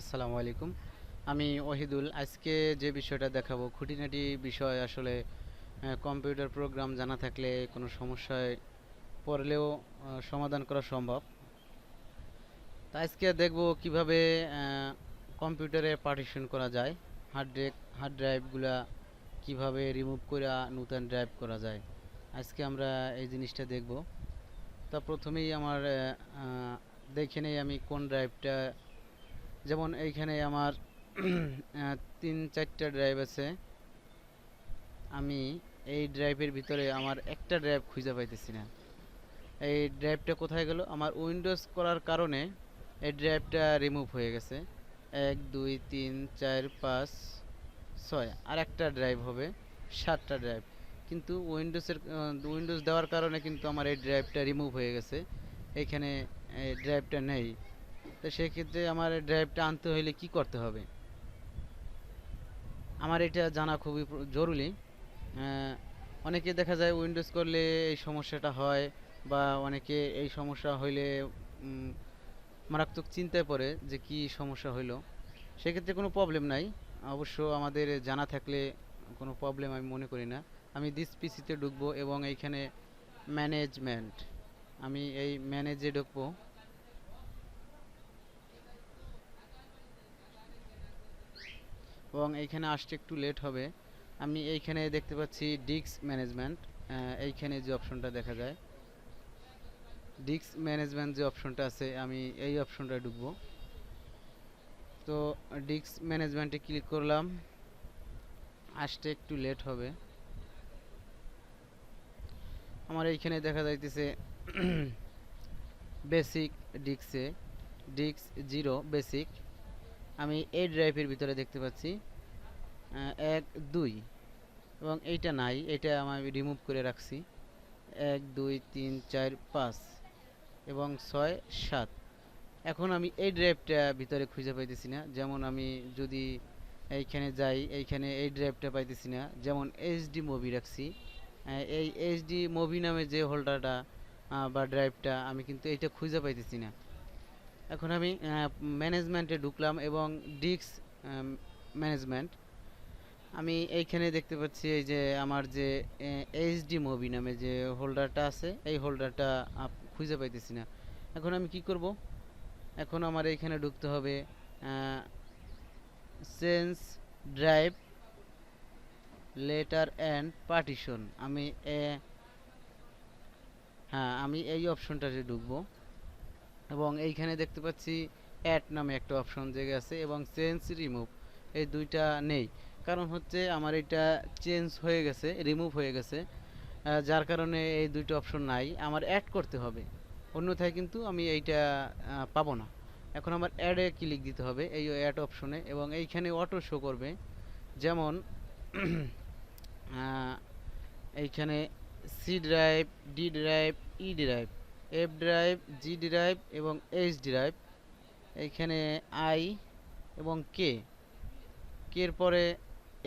আসসালামু আলাইকুম। আমি ওহিদুল। আজকে যে বিষয়টা দেখাবো খুঁটিনাটি বিষয় আসলে কম্পিউটার প্রোগ্রাম জানা থাকলে কোনো সমস্যায় পড়লেও সমাধান করা সম্ভব। তো আজকে দেখব কিভাবে কম্পিউটারে পার্টিশন করা যায়, হার্ড ড্রাইভগুলা কিভাবে রিমুভ করে নতুন ড্রাইভ করা যায়। আজকে আমরা এই জিনিসটা দেখব। তা প্রথমেই আমার দেখে নেই আমি কোন ড্রাইভটা। যেমন এইখানে আমার 3-4টা ড্রাইভ আছে। আমি এই ড্রাইভের ভিতরে আমার একটা ড্রাইভ খুঁজে পাইতেছি না। এই ড্রাইভটা কোথায় গেল? আমার উইন্ডোজ করার কারণে এই ড্রাইভটা রিমুভ হয়ে গেছে। 1 2 3 4 5 6 আর একটা ড্রাইভ হবে, 7টা ড্রাইভ। কিন্তু উইন্ডোজ দেওয়ার কারণে কিন্তু আমার এই ড্রাইভটা রিমুভ হয়ে গেছে। এখানে এই ড্রাইভটা নেই। তো সেক্ষেত্রে আমার এই ড্রাইভটা আনতে হলে কি করতে হবে? আমার এটা জানা খুবই জরুরি। অনেকে দেখা যায় উইন্ডোজ করলে এই সমস্যাটা হয়, বা অনেকে এই সমস্যা হইলে উম, মারাত্মক চিন্তায় পড়ে যে কি সমস্যা হইলো। সেক্ষেত্রে কোনো প্রবলেম নাই। অবশ্য আমাদের জানা থাকলে কোনো প্রবলেম আমি মনে করি না। আমি দিস পিসিতে ঢুকবো এবং এইখানে ম্যানেজমেন্ট, আমি এই ম্যানেজে ঢুকবো এবং এইখানে আসতে একটু লেট হবে। আমি এইখানে দেখতে পাচ্ছি ডিস্ক ম্যানেজমেন্ট। এইখানে যে অপশনটা দেখা যায়, ডিস্ক ম্যানেজমেন্ট যে অপশনটা আছে, আমি এই অপশনটা ঢুকবো। তো ডিস্ক ম্যানেজমেন্টে ক্লিক করলাম, আসতে একটু লেট হবে। আমার এইখানে দেখা যাইতেছে বেসিক ডিস্কে, ডিস্ক 0 বেসিক। আমি এই ড্রাইভের ভিতরে দেখতে পাচ্ছি 1 2, এবং এইটা নাই, এটা আমি রিমুভ করে রাখছি। 1 2 3 4 5 এবং 6 7। এখন আমি এই ড্রাইভটা ভিতরে খুঁজে পাইতেছি না। যেমন আমি যদি এইখানে যাই, এইখানে এই ড্রাইভটা পাইতেছি না। যেমন এইচডি মুভি রাখছি, এই এইচডি মুভি নামে যে হোল্ডারটা বা ড্রাইভটা, আমি কিন্তু এইটা খুঁজে পাইতেছি না। এখন আমি ম্যানেজমেন্টে ঢুকলাম এবং ডিস্ক ম্যানেজমেন্ট, আমি এইখানে দেখতে পাচ্ছি এই যে আমার যে এইচডি মুভি নামে যে হোল্ডারটা আছে, এই হোল্ডারটা খুঁজে পাইতেছি না। এখন আমি কি করব? এখন আমার এইখানে ঢুকতে হবে change drive letter and partition. হ্যাঁ, আমি এই অপশনটাতে ঢুকবো এবং এইখানে দেখতে পাচ্ছি অ্যাড নামে একটা অপশন জেগে আছে এবং চেঞ্জ রিমুভ, এই দুইটা নেই। কারণ হচ্ছে আমার এটা চেঞ্জ হয়ে গেছে, রিমুভ হয়ে গেছে, যার কারণে এই দুইটা অপশন নাই। আমার অ্যাড করতে হবে, অন্যথায় কিন্তু আমি এইটা পাবো না। এখন আমার অ্যাডে ক্লিক দিতে হবে, এই অ্যাড অপশনে, এবং এইখানে অটো শো করবে। যেমন এইখানে C drive, D drive, E drive, F drive, G drive এবং এইচ ড্রাইভ। এইখানে আই এবং কে, কের পরে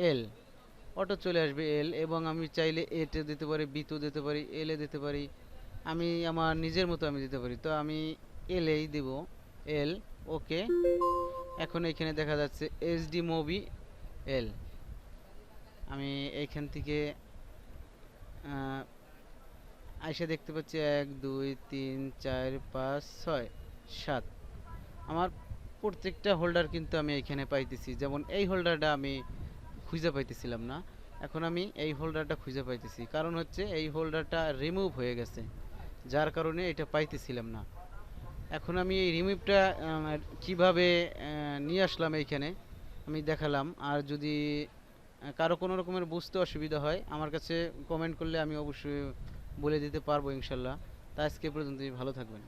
এল, অটো চলে আসবে এল, এবং আমি চাইলে এতে দিতে পারি, বিতেও দিতে পারি, এলে দিতে পারি। আমি আমার নিজের মতো আমি দিতে পারি, তো আমি এলেই দেব, এল। ওকে। এখন এখানে দেখা যাচ্ছে এইচডি মুভি এল। আমি এইখান থেকে আইসা দেখতে পাচ্ছি 1 2 3 4 5 6 7। আমার প্রত্যেকটা হোল্ডার কিন্তু আমি এখানে পাইতেছি। যেমন এই হোল্ডারটা আমি খুঁজে পাইতেছিলাম না, এখন আমি এই হোল্ডারটা খুঁজে পাইতেছি। কারণ হচ্ছে এই হোল্ডারটা রিমুভ হয়ে গেছে, যার কারণে এটা পাইতেছিলাম না। এখন আমি এই রিমুভটা কিভাবে নিয়ে আসলাম এইখানে আমি দেখালাম। আর যদি কারো কোনো রকমের বুঝতে অসুবিধা হয়, আমার কাছে কমেন্ট করলে আমি অবশ্যই বলে দিতে পারবো ইনশাল্লাহ। তা আজকে পর্যন্তই, ভালো থাকবেন।